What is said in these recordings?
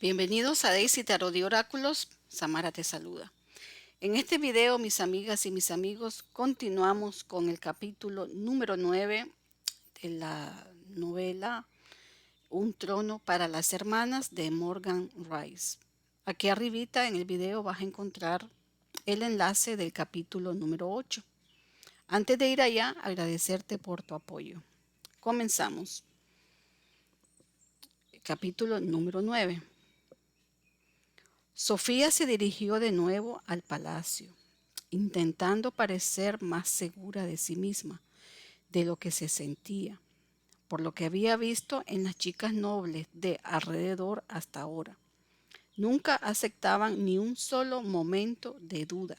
Bienvenidos a Daisy Tarot de Oráculos. Samara te saluda. En este video, mis amigas y mis amigos, continuamos con el capítulo número 9 de la novela Un trono para las hermanas de Morgan Rice. Aquí arribita en el video vas a encontrar el enlace del capítulo número 8. Antes de ir allá, agradecerte por tu apoyo. Comenzamos. Capítulo número 9. Sofía se dirigió de nuevo al palacio, intentando parecer más segura de sí misma, de lo que se sentía, por lo que había visto en las chicas nobles de alrededor hasta ahora. Nunca aceptaban ni un solo momento de duda.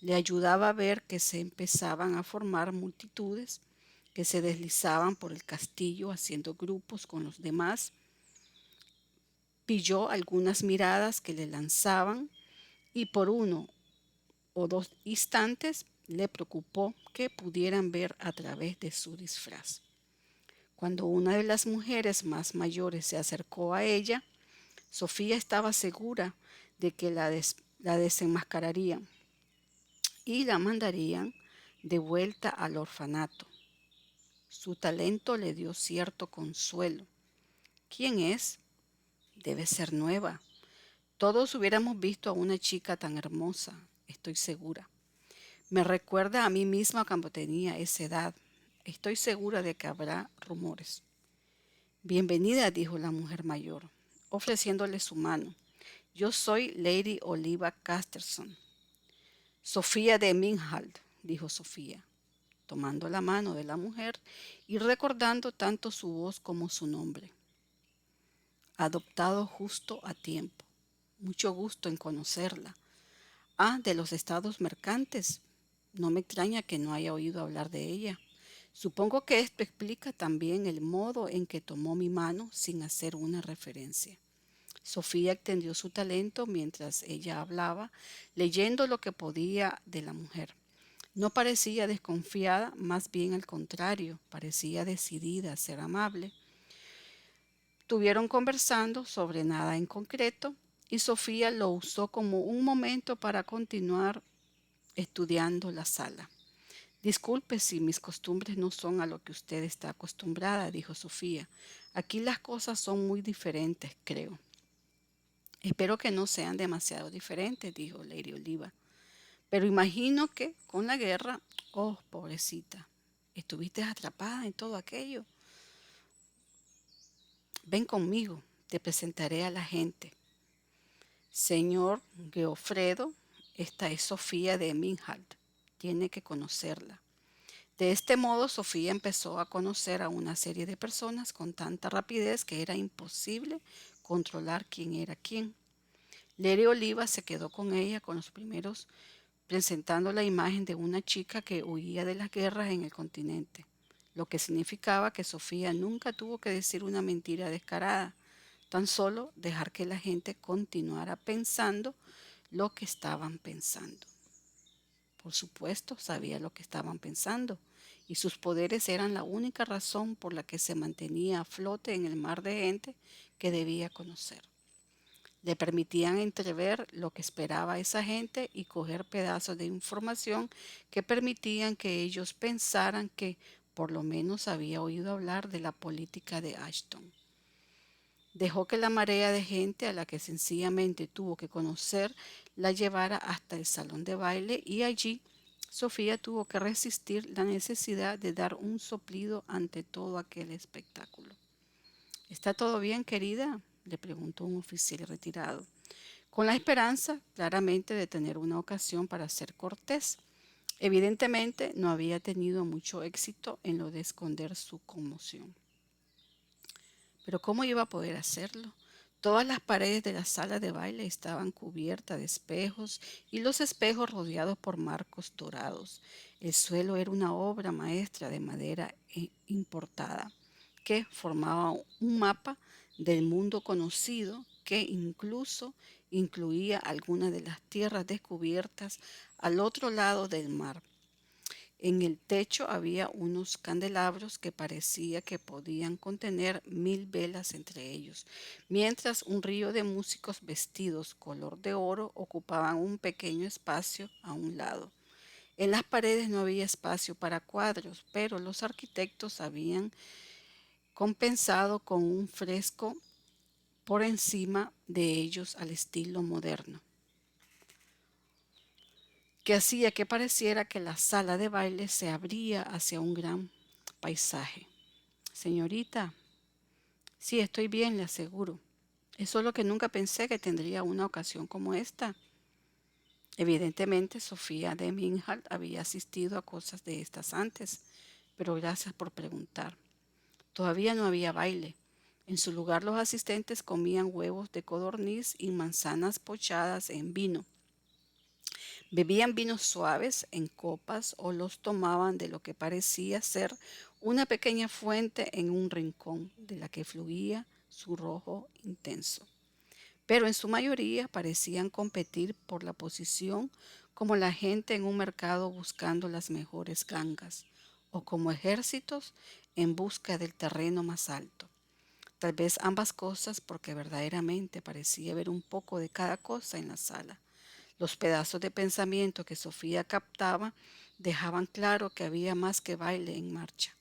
Le ayudaba a ver que se empezaban a formar multitudes que se deslizaban por el castillo haciendo grupos con los demás. Pilló algunas miradas que le lanzaban y por uno o dos instantes le preocupó que pudieran ver a través de su disfraz. Cuando una de las mujeres más mayores se acercó a ella, Sofía estaba segura de que la desenmascararían y la mandarían de vuelta al orfanato. Su talento le dio cierto consuelo. ¿Quién es? Debe ser nueva. Todos hubiéramos visto a una chica tan hermosa, estoy segura. Me recuerda a mí misma cuando tenía esa edad. Estoy segura de que habrá rumores. Bienvenida, dijo la mujer mayor, ofreciéndole su mano. Yo soy Lady Oliva Casterson. Sofía de Minhald, dijo Sofía, tomando la mano de la mujer y recordando tanto su voz como su nombre. Adoptado justo a tiempo. Mucho gusto en conocerla. Ah, de los estados mercantes. No me extraña que no haya oído hablar de ella. Supongo que esto explica también el modo en que tomó mi mano sin hacer una referencia. Sofía extendió su talento mientras ella hablaba, leyendo lo que podía de la mujer. No parecía desconfiada, más bien al contrario, parecía decidida a ser amable. Estuvieron conversando sobre nada en concreto y Sofía lo usó como un momento para continuar estudiando la sala. Disculpe si mis costumbres no son a lo que usted está acostumbrada, dijo Sofía. Aquí las cosas son muy diferentes, creo. Espero que no sean demasiado diferentes, dijo Lady Oliva. Pero imagino que con la guerra, oh, pobrecita, estuviste atrapada en todo aquello. Ven conmigo, te presentaré a la gente. Señor Geofredo, esta es Sofía de Minhald. Tiene que conocerla. De este modo, Sofía empezó a conocer a una serie de personas con tanta rapidez que era imposible controlar quién era quién. Lady Oliva se quedó con ella con los primeros, presentando la imagen de una chica que huía de las guerras en el continente, lo que significaba que Sofía nunca tuvo que decir una mentira descarada, tan solo dejar que la gente continuara pensando lo que estaban pensando. Por supuesto, sabía lo que estaban pensando, y sus poderes eran la única razón por la que se mantenía a flote en el mar de gente que debía conocer. Le permitían entrever lo que esperaba esa gente y coger pedazos de información que permitían que ellos pensaran que por lo menos había oído hablar de la política de Ashton. Dejó que la marea de gente a la que sencillamente tuvo que conocer la llevara hasta el salón de baile y allí Sofía tuvo que resistir la necesidad de dar un soplido ante todo aquel espectáculo. ¿Está todo bien, querida?, le preguntó un oficial retirado, con la esperanza, claramente, de tener una ocasión para ser cortés. Evidentemente no había tenido mucho éxito en lo de esconder su conmoción. Pero ¿cómo iba a poder hacerlo? Todas las paredes de la sala de baile estaban cubiertas de espejos y los espejos rodeados por marcos dorados. El suelo era una obra maestra de madera importada que formaba un mapa del mundo conocido que incluso incluía algunas de las tierras descubiertas al otro lado del mar. En el techo había unos candelabros que parecía que podían contener 1000 velas entre ellos, mientras un río de músicos vestidos color de oro ocupaban un pequeño espacio a un lado. En las paredes no había espacio para cuadros, pero los arquitectos habían compensado con un fresco por encima de ellos al estilo moderno, que hacía que pareciera que la sala de baile se abría hacia un gran paisaje. Señorita, sí, estoy bien, le aseguro. Es solo que nunca pensé que tendría una ocasión como esta. Evidentemente, Sofía de Minhart había asistido a cosas de estas antes, pero gracias por preguntar. Todavía no había baile. En su lugar, los asistentes comían huevos de codorniz y manzanas pochadas en vino. Bebían vinos suaves en copas o los tomaban de lo que parecía ser una pequeña fuente en un rincón, de la que fluía su rojo intenso. Pero en su mayoría parecían competir por la posición, como la gente en un mercado buscando las mejores gangas, o como ejércitos en busca del terreno más alto. Tal vez ambas cosas, porque verdaderamente parecía ver un poco de cada cosa en la sala. Los pedazos de pensamiento que Sofía captaba dejaban claro que había más que baile en marcha.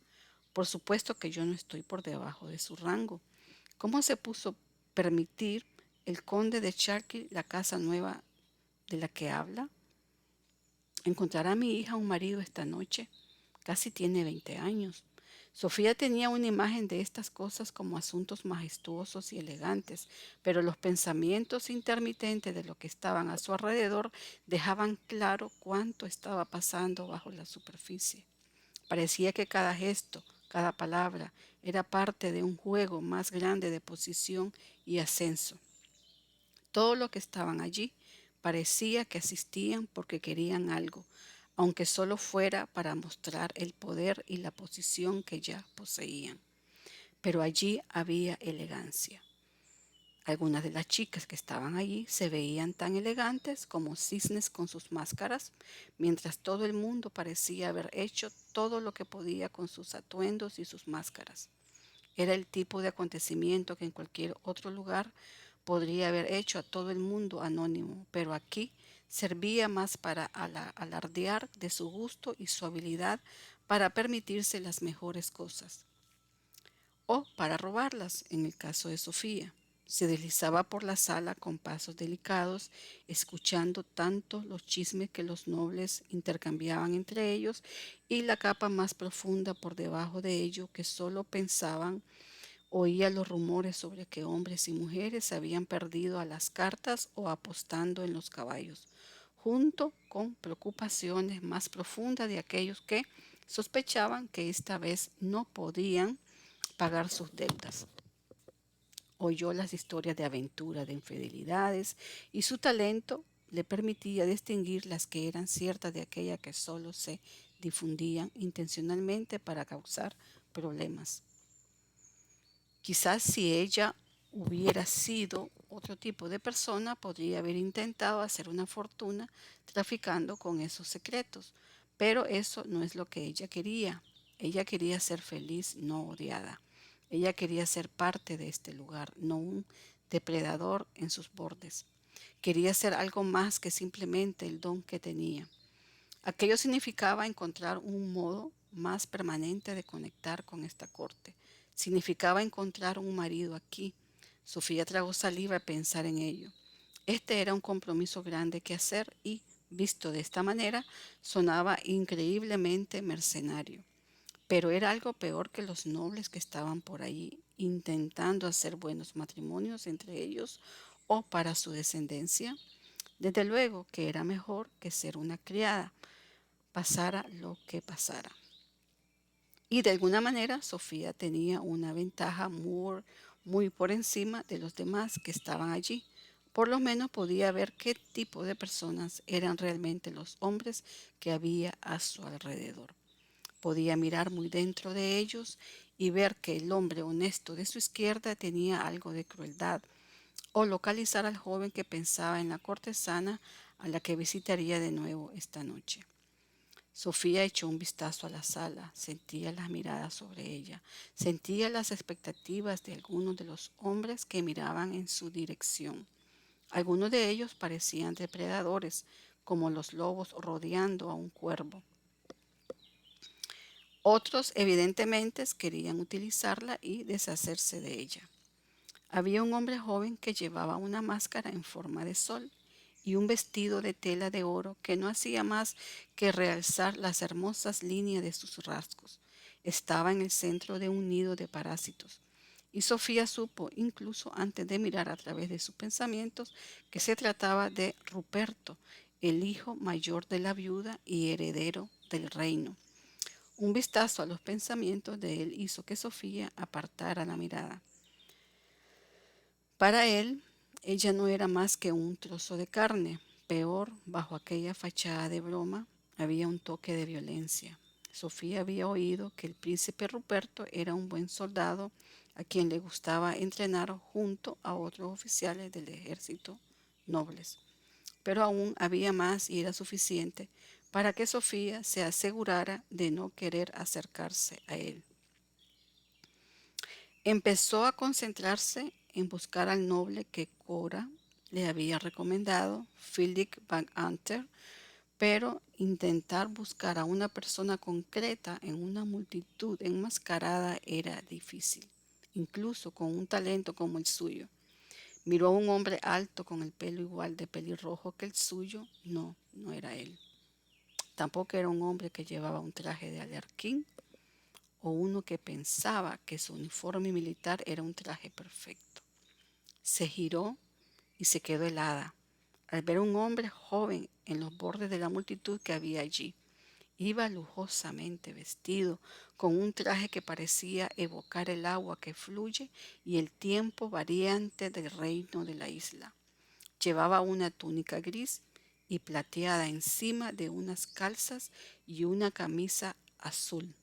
Por supuesto que yo no estoy por debajo de su rango. ¿Cómo se puso permitir el conde de Charky la casa nueva de la que habla? ¿Encontrará a mi hija un marido esta noche? Casi tiene 20 años. Sofía tenía una imagen de estas cosas como asuntos majestuosos y elegantes, pero los pensamientos intermitentes de lo que estaban a su alrededor dejaban claro cuánto estaba pasando bajo la superficie. Parecía que cada gesto, cada palabra, era parte de un juego más grande de posición y ascenso. Todo lo que estaban allí parecía que asistían porque querían algo, aunque solo fuera para mostrar el poder y la posición que ya poseían. Pero allí había elegancia. Algunas de las chicas que estaban allí se veían tan elegantes como cisnes con sus máscaras, mientras todo el mundo parecía haber hecho todo lo que podía con sus atuendos y sus máscaras. Era el tipo de acontecimiento que en cualquier otro lugar podría haber hecho a todo el mundo anónimo, pero aquí servía más para alardear de su gusto y su habilidad para permitirse las mejores cosas, o para robarlas, en el caso de Sofía. Se deslizaba por la sala con pasos delicados, escuchando tanto los chismes que los nobles intercambiaban entre ellos y la capa más profunda por debajo de ello que solo pensaban. Oía los rumores sobre que hombres y mujeres se habían perdido a las cartas o apostando en los caballos, junto con preocupaciones más profundas de aquellos que sospechaban que esta vez no podían pagar sus deudas. Oyó las historias de aventura, de infidelidades, y su talento le permitía distinguir las que eran ciertas de aquellas que solo se difundían intencionalmente para causar problemas. Quizás si ella hubiera sido otro tipo de persona, podría haber intentado hacer una fortuna traficando con esos secretos, pero eso no es lo que ella quería. Ella quería ser feliz, no odiada. Ella quería ser parte de este lugar, no un depredador en sus bordes. Quería ser algo más que simplemente el don que tenía. Aquello significaba encontrar un modo más permanente de conectar con esta corte. Significaba encontrar un marido aquí. Sofía tragó saliva al pensar en ello. Este era un compromiso grande que hacer y, visto de esta manera, sonaba increíblemente mercenario. Pero era algo peor que los nobles que estaban por allí intentando hacer buenos matrimonios entre ellos o para su descendencia. Desde luego que era mejor que ser una criada, pasara lo que pasara. Y de alguna manera Sofía tenía una ventaja muy por encima de los demás que estaban allí. Por lo menos podía ver qué tipo de personas eran realmente los hombres que había a su alrededor. Podía mirar muy dentro de ellos y ver que el hombre honesto de su izquierda tenía algo de crueldad, o localizar al joven que pensaba en la cortesana a la que visitaría de nuevo esta noche. Sofía echó un vistazo a la sala, sentía las miradas sobre ella, sentía las expectativas de algunos de los hombres que miraban en su dirección. Algunos de ellos parecían depredadores, como los lobos rodeando a un cuervo. Otros, evidentemente, querían utilizarla y deshacerse de ella. Había un hombre joven que llevaba una máscara en forma de sol y un vestido de tela de oro que no hacía más que realzar las hermosas líneas de sus rasgos. Estaba en el centro de un nido de parásitos, y Sofía supo, incluso antes de mirar a través de sus pensamientos, que se trataba de Ruperto, el hijo mayor de la viuda y heredero del reino. Un vistazo a los pensamientos de él hizo que Sofía apartara la mirada. Para él, ella no era más que un trozo de carne. Peor, bajo aquella fachada de broma, había un toque de violencia. Sofía había oído que el príncipe Ruperto era un buen soldado a quien le gustaba entrenar junto a otros oficiales del ejército nobles. Pero aún había más y era suficiente para que Sofía se asegurara de no querer acercarse a él. Empezó a concentrarse en buscar al noble que Cora le había recomendado, Philip Van Anter, pero intentar buscar a una persona concreta en una multitud enmascarada era difícil, incluso con un talento como el suyo. Miró a un hombre alto con el pelo igual de pelirrojo que el suyo. No, no era él. Tampoco era un hombre que llevaba un traje de alerquín o uno que pensaba que su uniforme militar era un traje perfecto. Se giró y se quedó helada al ver a un hombre joven en los bordes de la multitud que había allí. Iba lujosamente vestido, con un traje que parecía evocar el agua que fluye y el tiempo variante del reino de la isla. Llevaba una túnica gris y plateada encima de unas calzas y una camisa azul,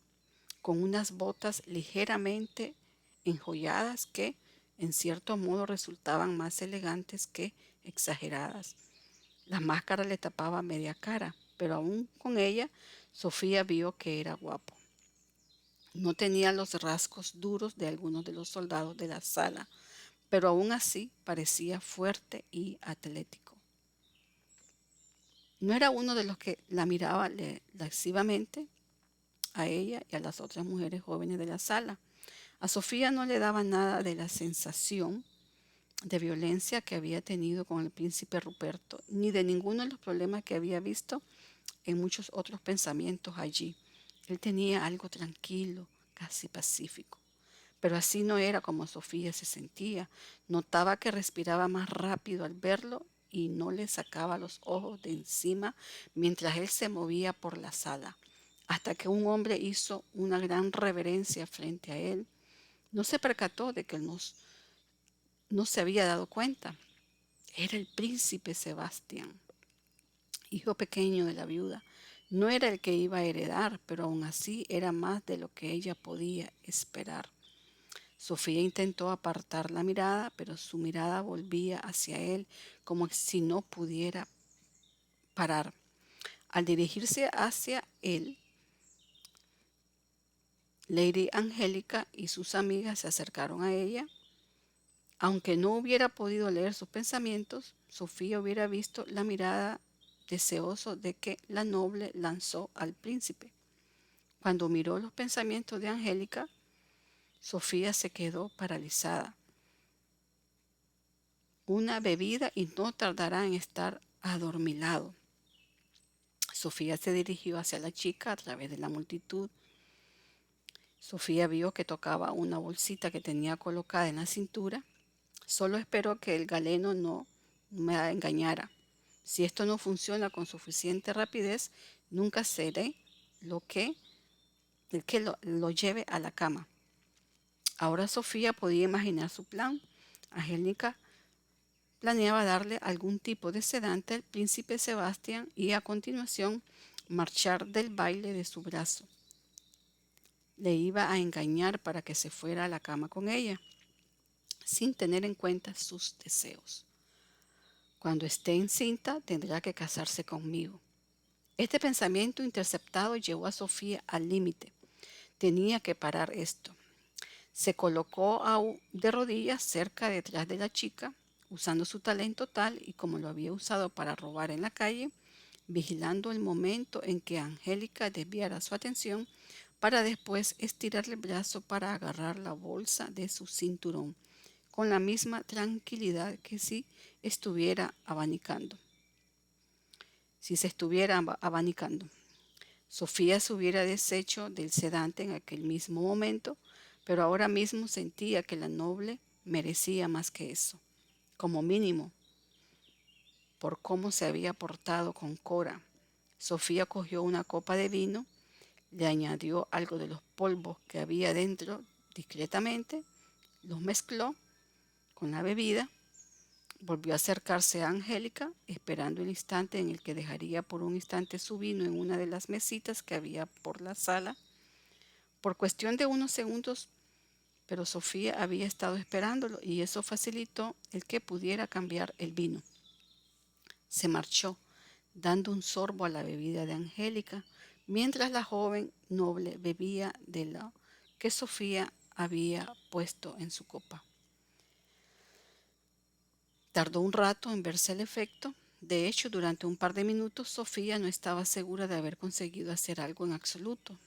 con unas botas ligeramente enjolladas que, en cierto modo, resultaban más elegantes que exageradas. La máscara le tapaba media cara, pero aún con ella, Sofía vio que era guapo. No tenía los rasgos duros de algunos de los soldados de la sala, pero aún así parecía fuerte y atlético. No era uno de los que la miraba lascivamente a ella y a las otras mujeres jóvenes de la sala. A Sofía no le daba nada de la sensación de violencia que había tenido con el príncipe Ruperto, ni de ninguno de los problemas que había visto en muchos otros pensamientos allí. Él tenía algo tranquilo, casi pacífico. Pero así no era como Sofía se sentía. Notaba que respiraba más rápido al verlo y no le sacaba los ojos de encima mientras él se movía por la sala, hasta que un hombre hizo una gran reverencia frente a él. No se percató de que él no se había dado cuenta. Era el príncipe Sebastián, hijo pequeño de la viuda. No era el que iba a heredar, pero aún así era más de lo que ella podía esperar. Sofía intentó apartar la mirada, pero su mirada volvía hacia él como si no pudiera parar. Al dirigirse hacia él, Lady Angélica y sus amigas se acercaron a ella. Aunque no hubiera podido leer sus pensamientos, Sofía hubiera visto la mirada deseosa de que la noble lanzó al príncipe. Cuando miró los pensamientos de Angélica, Sofía se quedó paralizada. Una bebida y no tardará en estar adormilado. Sofía se dirigió hacia la chica a través de la multitud. Sofía vio que tocaba una bolsita que tenía colocada en la cintura. Solo espero que el galeno no me engañara. Si esto no funciona con suficiente rapidez, nunca seré el que lo lleve a la cama. Ahora Sofía podía imaginar su plan. Angélica planeaba darle algún tipo de sedante al príncipe Sebastián y a continuación marchar del baile de su brazo. Le iba a engañar para que se fuera a la cama con ella, sin tener en cuenta sus deseos. Cuando esté encinta tendrá que casarse conmigo. Este pensamiento interceptado llevó a Sofía al límite. Tenía que parar esto. Se colocó de rodillas cerca detrás de la chica, usando su talento tal y como lo había usado para robar en la calle, vigilando el momento en que Angélica desviara su atención para después estirar el brazo para agarrar la bolsa de su cinturón, con la misma tranquilidad que si se estuviera abanicando. Sofía se hubiera deshecho del sedante en aquel mismo momento, pero ahora mismo sentía que la noble merecía más que eso, como mínimo, por cómo se había portado con Cora. Sofía cogió una copa de vino, le añadió algo de los polvos que había dentro discretamente, los mezcló con la bebida, volvió a acercarse a Angélica, esperando el instante en el que dejaría por un instante su vino en una de las mesitas que había por la sala. Por cuestión de unos segundos, pero Sofía había estado esperándolo y eso facilitó el que pudiera cambiar el vino. Se marchó, dando un sorbo a la bebida de Angélica, mientras la joven noble bebía de lo que Sofía había puesto en su copa. Tardó un rato en verse el efecto. De hecho, durante un par de minutos Sofía no estaba segura de haber conseguido hacer algo en absoluto.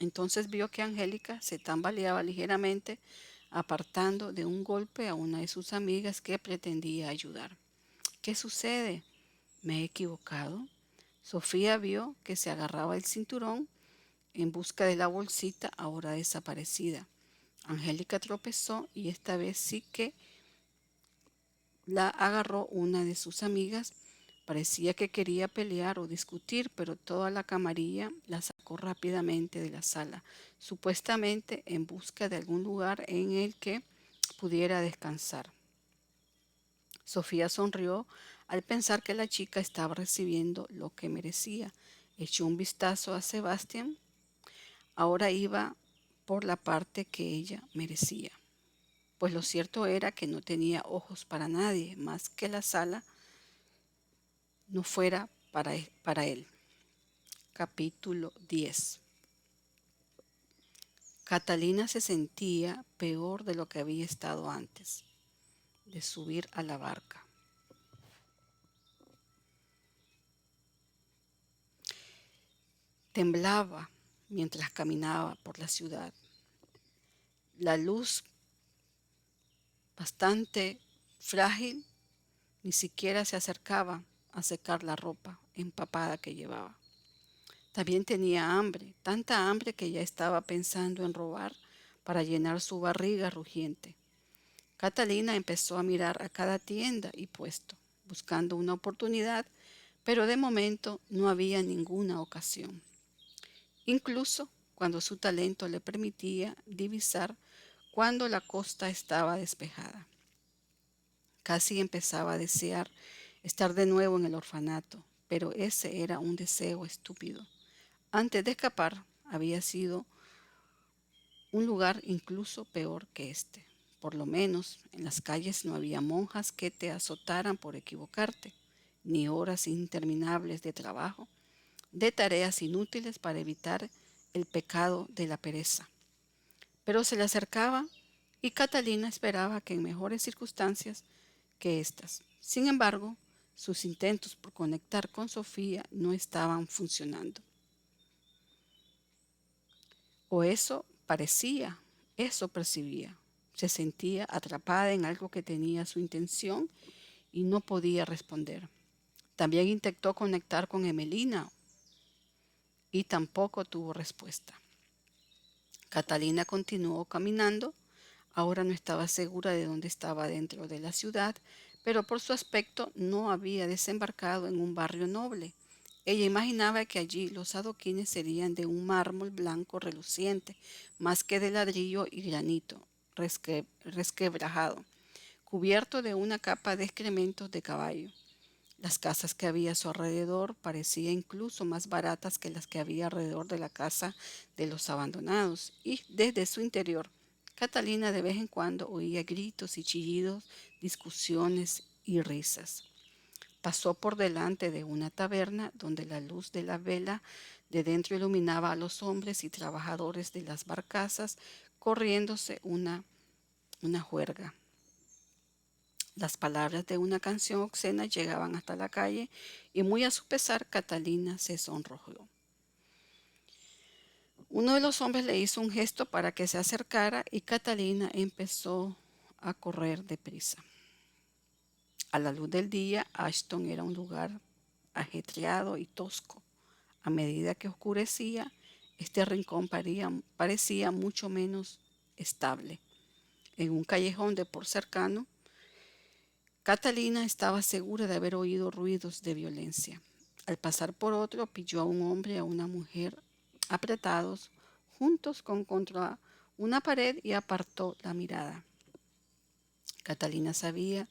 Entonces vio que Angélica se tambaleaba ligeramente, apartando de un golpe a una de sus amigas que pretendía ayudar. ¿Qué sucede? ¿Me he equivocado? Sofía vio que se agarraba el cinturón en busca de la bolsita ahora desaparecida. Angélica tropezó y esta vez sí que la agarró una de sus amigas. Parecía que quería pelear o discutir, pero toda la camarilla la sacó rápidamente de la sala, supuestamente en busca de algún lugar en el que pudiera descansar. Sofía sonrió al pensar que la chica estaba recibiendo lo que merecía. Echó un vistazo a Sebastián. Ahora iba por la parte que ella merecía, pues lo cierto era que no tenía ojos para nadie más que la sala no fuera para él. Capítulo 10. Catalina se sentía peor de lo que había estado antes de subir a la barca. Temblaba mientras caminaba por la ciudad. La luz, bastante frágil, ni siquiera se acercaba a secar la ropa empapada que llevaba. También tenía hambre, tanta hambre que ya estaba pensando en robar para llenar su barriga rugiente. Catalina empezó a mirar a cada tienda y puesto, buscando una oportunidad, pero de momento no había ninguna ocasión. Incluso cuando su talento le permitía divisar cuando la costa estaba despejada. Casi empezaba a desear estar de nuevo en el orfanato, pero ese era un deseo estúpido. Antes de escapar, había sido un lugar incluso peor que este. Por lo menos en las calles no había monjas que te azotaran por equivocarte, ni horas interminables de trabajo, de tareas inútiles para evitar el pecado de la pereza. Pero se le acercaba y Catalina esperaba que en mejores circunstancias que estas. Sin embargo, sus intentos por conectar con Sofía no estaban funcionando. O eso parecía, eso percibía. Se sentía atrapada en algo que tenía su intención y no podía responder. También intentó conectar con Emelina y tampoco tuvo respuesta. Catalina continuó caminando. Ahora no estaba segura de dónde estaba dentro de la ciudad, pero por su aspecto no había desembarcado en un barrio noble. Ella imaginaba que allí los adoquines serían de un mármol blanco reluciente, más que de ladrillo y granito, resquebrajado, cubierto de una capa de excrementos de caballo. Las casas que había a su alrededor parecían incluso más baratas que las que había alrededor de la casa de los abandonados, y desde su interior, Catalina de vez en cuando oía gritos y chillidos, discusiones y risas. Pasó por delante de una taberna donde la luz de la vela de dentro iluminaba a los hombres y trabajadores de las barcazas corriéndose una juerga. Las palabras de una canción obscena llegaban hasta la calle y muy a su pesar Catalina se sonrojó. Uno de los hombres le hizo un gesto para que se acercara y Catalina empezó a correr deprisa. A la luz del día, Ashton era un lugar ajetreado y tosco. A medida que oscurecía, este rincón parecía mucho menos estable. En un callejón de por cercano, Catalina estaba segura de haber oído ruidos de violencia. Al pasar por otro, pilló a un hombre y a una mujer apretados juntos contra una pared y apartó la mirada. Catalina sabía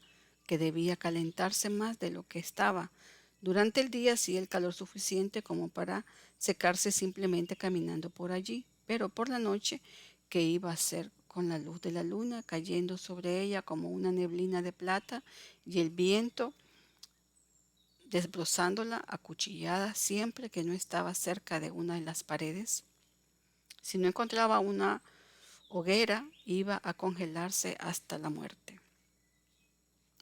que debía calentarse más de lo que estaba. Durante el día hacía el calor suficiente como para secarse simplemente caminando por allí, pero por la noche, ¿qué iba a hacer con la luz de la luna cayendo sobre ella como una neblina de plata y el viento desbrozándola a cuchilladas siempre que no estaba cerca de una de las paredes? Si no encontraba una hoguera, iba a congelarse hasta la muerte.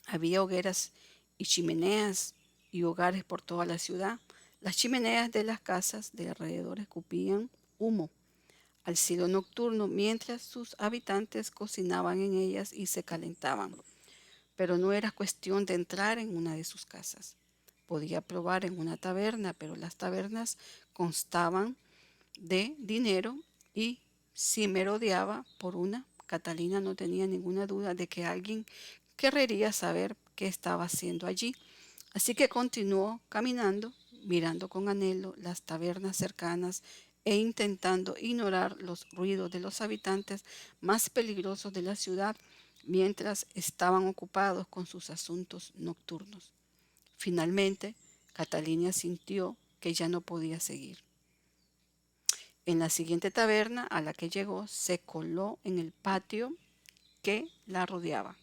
Había hogueras y chimeneas y hogares por toda la ciudad. Las chimeneas de las casas de alrededor escupían humo al cielo nocturno mientras sus habitantes cocinaban en ellas y se calentaban. Pero no era cuestión de entrar en una de sus casas. Podía probar en una taberna, pero las tabernas constaban de dinero y si merodeaba por una, Catalina no tenía ninguna duda de que alguien querría saber qué estaba haciendo allí. Así que continuó caminando, mirando con anhelo las tabernas cercanas e intentando ignorar los ruidos de los habitantes más peligrosos de la ciudad mientras estaban ocupados con sus asuntos nocturnos. Finalmente, Catalina sintió que ya no podía seguir. En la siguiente taberna a la que llegó, se coló en el patio que la rodeaba.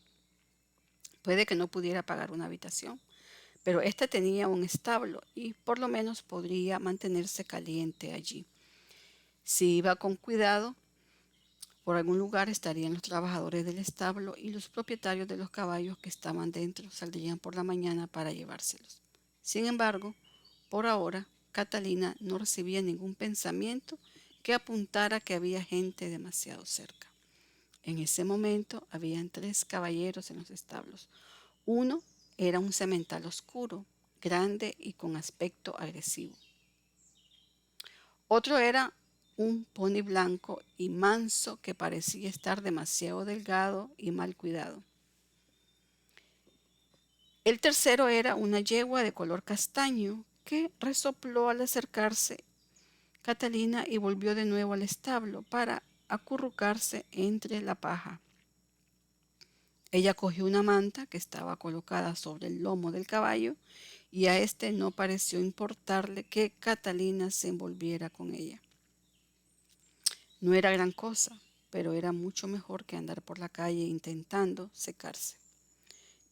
Puede que no pudiera pagar una habitación, pero ésta tenía un establo y por lo menos podría mantenerse caliente allí. Si iba con cuidado, por algún lugar estarían los trabajadores del establo y los propietarios de los caballos que estaban dentro saldrían por la mañana para llevárselos. Sin embargo, por ahora, Catalina no recibía ningún pensamiento que apuntara que había gente demasiado cerca. En ese momento habían 3 caballeros en los establos. Uno era un semental oscuro, grande y con aspecto agresivo. Otro era un pony blanco y manso que parecía estar demasiado delgado y mal cuidado. El tercero era una yegua de color castaño que resopló al acercarse Catalina y volvió de nuevo al establo para acurrucarse entre la paja. Ella cogió una manta que estaba colocada sobre el lomo del caballo y a este no pareció importarle que Catalina se envolviera con ella. No era gran cosa, pero era mucho mejor que andar por la calle intentando secarse.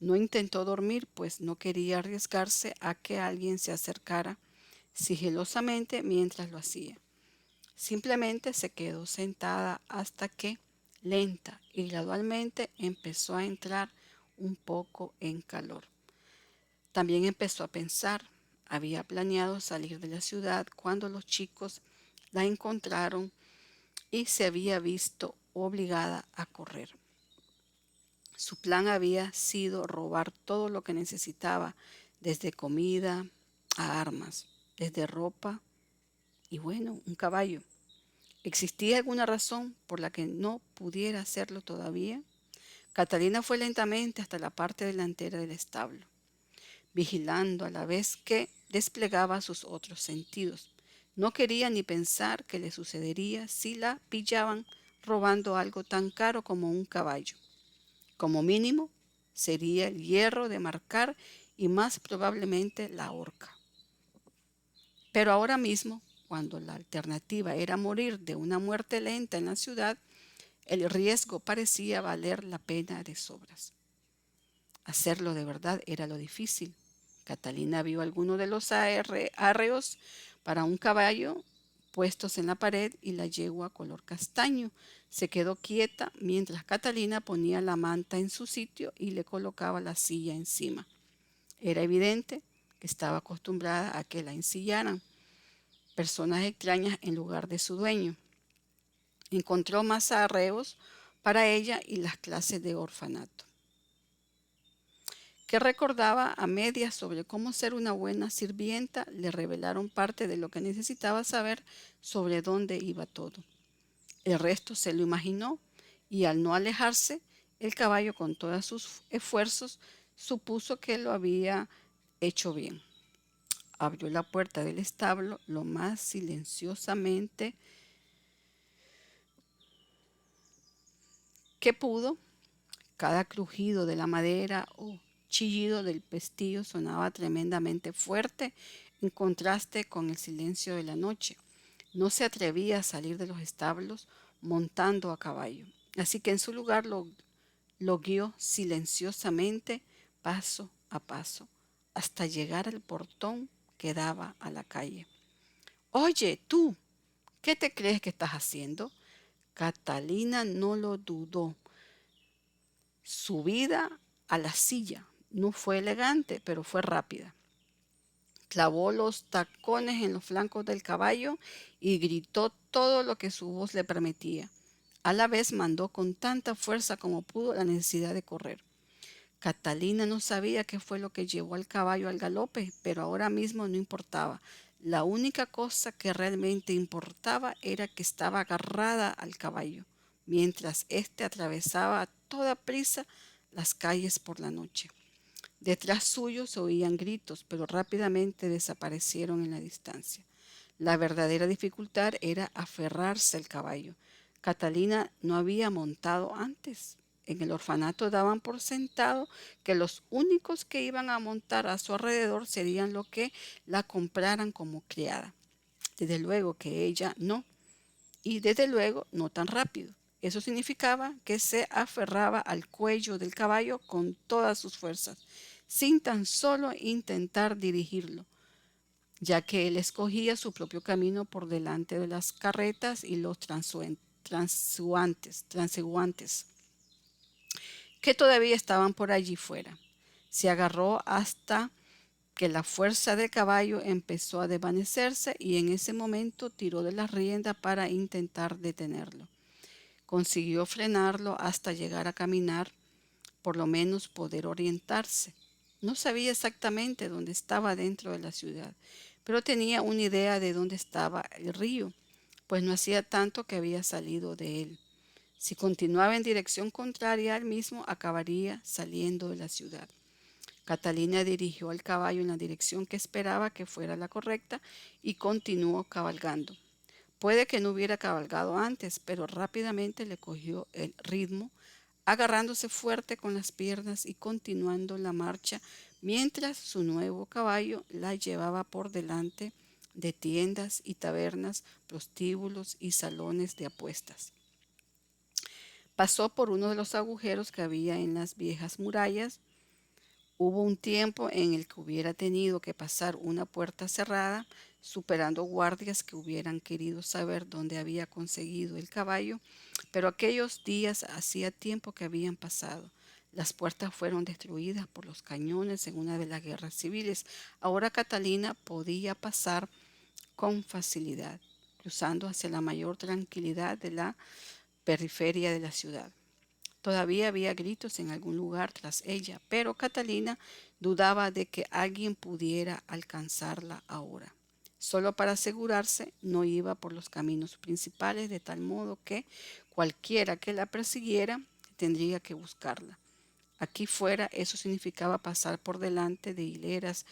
No intentó dormir, pues no quería arriesgarse a que alguien se acercara sigilosamente mientras lo hacía. Simplemente se quedó sentada hasta que, lenta y gradualmente, empezó a entrar un poco en calor. También empezó a pensar. Había planeado salir de la ciudad cuando los chicos la encontraron y se había visto obligada a correr. Su plan había sido robar todo lo que necesitaba, desde comida a armas, desde ropa y bueno, un caballo. ¿Existía alguna razón por la que no pudiera hacerlo todavía? Catalina fue lentamente hasta la parte delantera del establo, vigilando a la vez que desplegaba sus otros sentidos. No quería ni pensar qué le sucedería si la pillaban robando algo tan caro como un caballo. Como mínimo, sería el hierro de marcar y más probablemente la horca. Pero ahora mismo, cuando la alternativa era morir de una muerte lenta en la ciudad, el riesgo parecía valer la pena de sobras. Hacerlo de verdad era lo difícil, Catalina vio algunos de los arreos para un caballo puestos en la pared y la yegua color castaño. Se quedó quieta mientras Catalina ponía la manta en su sitio y le colocaba la silla encima. Era evidente que estaba acostumbrada a que la ensillaran personas extrañas en lugar de su dueño. Encontró más arreos para ella y las clases de orfanato, que recordaba a medias sobre cómo ser una buena sirvienta. Le revelaron parte de lo que necesitaba saber sobre dónde iba todo. El resto se lo imaginó y al no alejarse, el caballo con todos sus esfuerzos supuso que lo había hecho bien. Abrió la puerta del establo lo más silenciosamente que pudo. Cada crujido de la madera o chillido del pestillo sonaba tremendamente fuerte en contraste con el silencio de la noche. No se atrevía a salir de los establos montando a caballo, así que en su lugar lo guió silenciosamente paso a paso hasta llegar al portón que daba a la calle. Oye, tú, ¿qué te crees que estás haciendo? Catalina no lo dudó. Subida a la silla no fue elegante, pero fue rápida. Clavó los tacones en los flancos del caballo y gritó todo lo que su voz le permitía. A la vez mandó con tanta fuerza como pudo la necesidad de correr. Catalina no sabía qué fue lo que llevó al caballo al galope, pero ahora mismo no importaba. La única cosa que realmente importaba era que estaba agarrada al caballo, mientras éste atravesaba a toda prisa las calles por la noche. Detrás suyo se oían gritos, pero rápidamente desaparecieron en la distancia. La verdadera dificultad era aferrarse al caballo. Catalina no había montado antes. En el orfanato daban por sentado que los únicos que iban a montar a su alrededor serían los que la compraran como criada. Desde luego que ella no, y desde luego no tan rápido. Eso significaba que se aferraba al cuello del caballo con todas sus fuerzas, sin tan solo intentar dirigirlo, ya que él escogía su propio camino por delante de las carretas y los transeúntes que todavía estaban por allí fuera. Se agarró hasta que la fuerza del caballo empezó a desvanecerse y en ese momento tiró de la rienda para intentar detenerlo. Consiguió frenarlo hasta llegar a caminar, por lo menos poder orientarse. No sabía exactamente dónde estaba dentro de la ciudad, pero tenía una idea de dónde estaba el río, pues no hacía tanto que había salido de él. Si continuaba en dirección contraria al mismo, acabaría saliendo de la ciudad. Catalina dirigió al caballo en la dirección que esperaba que fuera la correcta y continuó cabalgando. Puede que no hubiera cabalgado antes, pero rápidamente le cogió el ritmo, agarrándose fuerte con las piernas y continuando la marcha mientras su nuevo caballo la llevaba por delante de tiendas y tabernas, prostíbulos y salones de apuestas. Pasó por uno de los agujeros que había en las viejas murallas. Hubo un tiempo en el que hubiera tenido que pasar una puerta cerrada, superando guardias que hubieran querido saber dónde había conseguido el caballo, pero aquellos días hacía tiempo que habían pasado. Las puertas fueron destruidas por los cañones en una de las guerras civiles. Ahora Catalina podía pasar con facilidad, cruzando hacia la mayor tranquilidad de la periferia de la ciudad. Todavía había gritos en algún lugar tras ella, pero Catalina dudaba de que alguien pudiera alcanzarla ahora. Solo para asegurarse, no iba por los caminos principales, de tal modo que cualquiera que la persiguiera tendría que buscarla. Aquí fuera eso significaba pasar por delante de hileras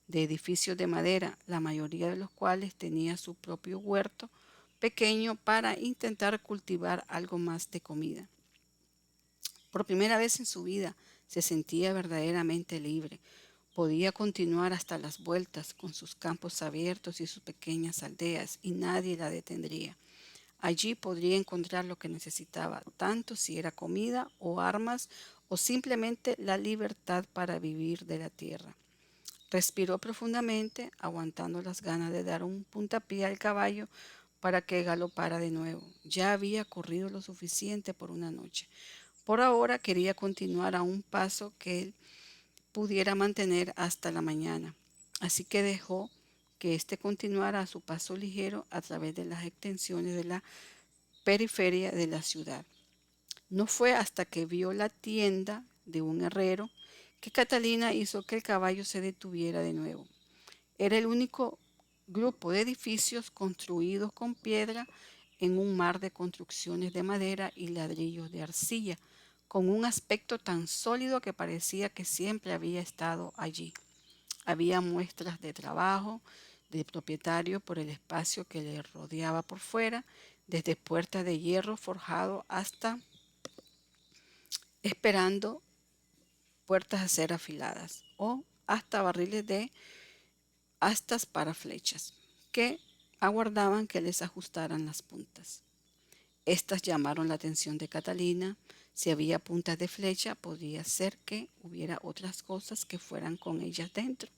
de edificios de madera, la mayoría de los cuales tenía su propio huerto pequeño para intentar cultivar algo más de comida. Por primera vez en su vida se sentía verdaderamente libre. Podía continuar hasta las vueltas con sus campos abiertos y sus pequeñas aldeas y nadie la detendría. Allí podría encontrar lo que necesitaba, tanto si era comida o armas o simplemente la libertad para vivir de la tierra. Respiró profundamente, aguantando las ganas de dar un puntapié al caballo para que galopara de nuevo. Ya había corrido lo suficiente por una noche. Por ahora quería continuar a un paso que él pudiera mantener hasta la mañana. Así que dejó que éste continuara a su paso ligero a través de las extensiones de la periferia de la ciudad. No fue hasta que vio la tienda de un herrero que Catalina hizo que el caballo se detuviera de nuevo. Era el único grupo de edificios construidos con piedra en un mar de construcciones de madera y ladrillos de arcilla, con un aspecto tan sólido que parecía que siempre había estado allí. Había muestras de trabajo del propietario por el espacio que le rodeaba por fuera, desde puertas de hierro forjado hasta esperando puertas a ser afiladas o hasta barriles de astas para flechas que aguardaban que les ajustaran las puntas. Estas llamaron la atención de Catalina. Si había puntas de flecha, podría ser que hubiera otras cosas que fueran con ellas dentro.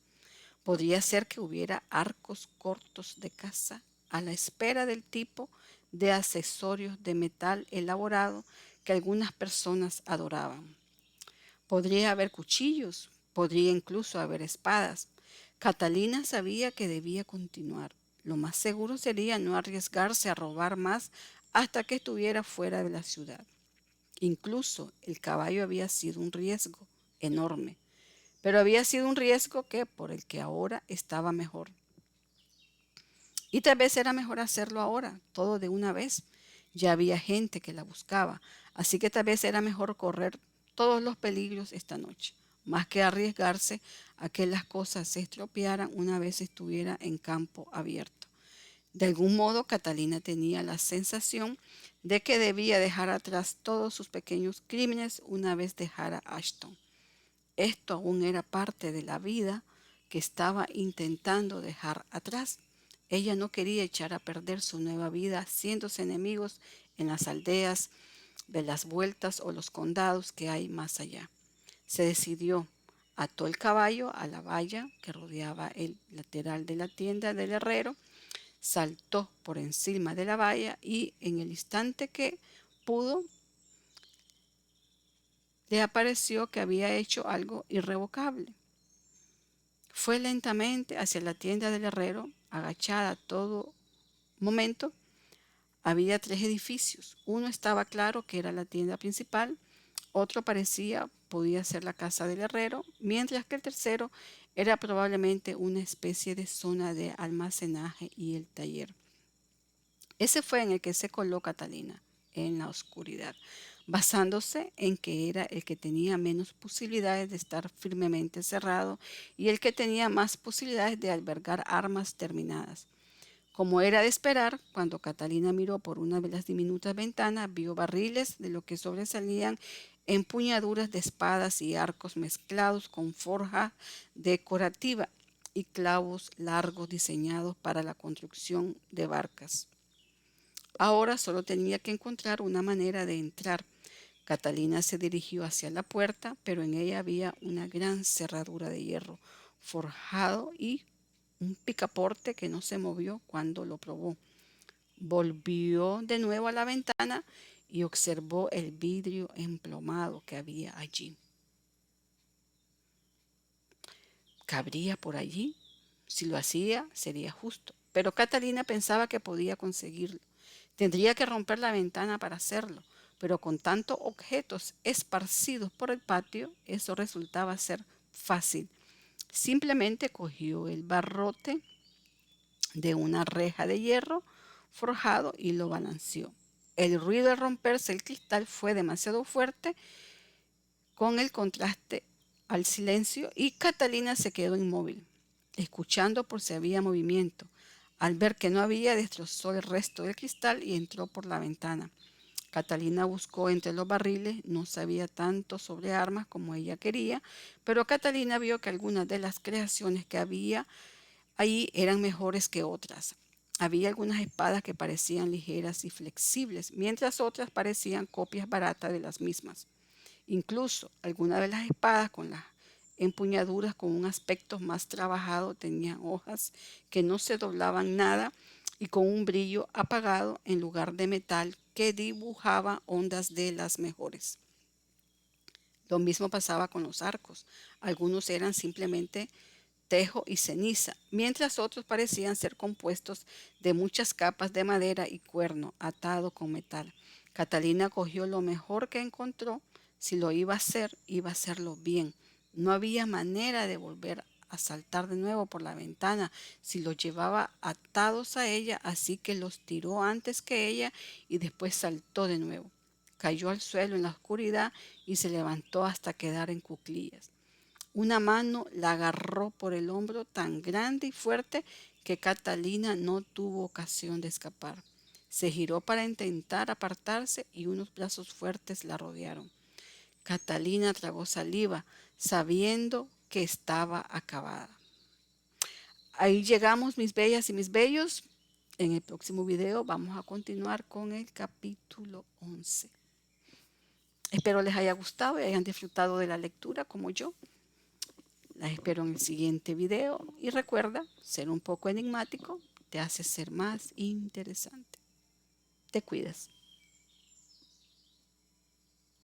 Podría ser que hubiera arcos cortos de caza a la espera del tipo de accesorios de metal elaborado que algunas personas adoraban. Podría haber cuchillos, podría incluso haber espadas. Catalina sabía que debía continuar. Lo más seguro sería no arriesgarse a robar más hasta que estuviera fuera de la ciudad. Incluso el caballo había sido un riesgo enorme, pero había sido un riesgo por el que ahora estaba mejor. Y tal vez era mejor hacerlo ahora, todo de una vez. Ya había gente que la buscaba, así que tal vez era mejor correr todos los peligros esta noche, más que arriesgarse a que las cosas se estropearan una vez estuviera en campo abierto. De algún modo, Catalina tenía la sensación de que debía dejar atrás todos sus pequeños crímenes una vez dejara Ashton. Esto aún era parte de la vida que estaba intentando dejar atrás. Ella no quería echar a perder su nueva vida haciéndose enemigos en las aldeas de las vueltas o los condados que hay más allá. Se decidió, ató el caballo a la valla que rodeaba el lateral de la tienda del herrero, saltó por encima de la valla y en el instante que pudo le apareció que había hecho algo irrevocable. Fue lentamente hacia la tienda del herrero, agachada a todo momento. Había 3 edificios. Uno estaba claro que era la tienda principal, otro podía ser la casa del herrero, mientras que el tercero era probablemente una especie de zona de almacenaje y el taller. Ese fue en el que se coló Catalina, en la oscuridad, basándose en que era el que tenía menos posibilidades de estar firmemente cerrado y el que tenía más posibilidades de albergar armas terminadas. Como era de esperar, cuando Catalina miró por una de las diminutas ventanas, vio barriles de lo que sobresalían empuñaduras de espadas y arcos mezclados con forja decorativa y clavos largos diseñados para la construcción de barcas. Ahora solo tenía que encontrar una manera de entrar. Catalina se dirigió hacia la puerta, pero en ella había una gran cerradura de hierro forjado y un picaporte que no se movió cuando lo probó. Volvió de nuevo a la ventana y observó el vidrio emplomado que había allí. ¿Cabría por allí? Si lo hacía, sería justo. Pero Catalina pensaba que podía conseguirlo. Tendría que romper la ventana para hacerlo, pero con tantos objetos esparcidos por el patio, eso resultaba ser fácil. Simplemente cogió el barrote de una reja de hierro forjado y lo balanceó. El ruido al romperse el cristal fue demasiado fuerte con el contraste al silencio y Catalina se quedó inmóvil, escuchando por si había movimiento. Al ver que no había, destrozó el resto del cristal y entró por la ventana. Catalina buscó entre los barriles, no sabía tanto sobre armas como ella quería, pero Catalina vio que algunas de las creaciones que había allí eran mejores que otras. Había algunas espadas que parecían ligeras y flexibles, mientras otras parecían copias baratas de las mismas. Incluso algunas de las espadas con las empuñaduras con un aspecto más trabajado, tenían hojas que no se doblaban nada y con un brillo apagado en lugar de metal que dibujaba ondas de las mejores. Lo mismo pasaba con los arcos. Algunos eran simplemente tejo y ceniza, mientras otros parecían ser compuestos de muchas capas de madera y cuerno atado con metal. Catalina cogió lo mejor que encontró. Si lo iba a hacerlo bien. No había manera de volver a saltar de nuevo por la ventana si los llevaba atados a ella, así que los tiró antes que ella y después saltó de nuevo. Cayó al suelo en la oscuridad y se levantó hasta quedar en cuclillas. Una mano la agarró por el hombro tan grande y fuerte que Catalina no tuvo ocasión de escapar. Se giró para intentar apartarse y unos brazos fuertes la rodearon. Catalina tragó saliva, sabiendo que estaba acabada. Ahí llegamos, mis bellas y mis bellos. En el próximo video vamos a continuar con el capítulo 11. Espero les haya gustado y hayan disfrutado de la lectura como yo. Las espero en el siguiente video y recuerda, ser un poco enigmático te hace ser más interesante. Te cuidas.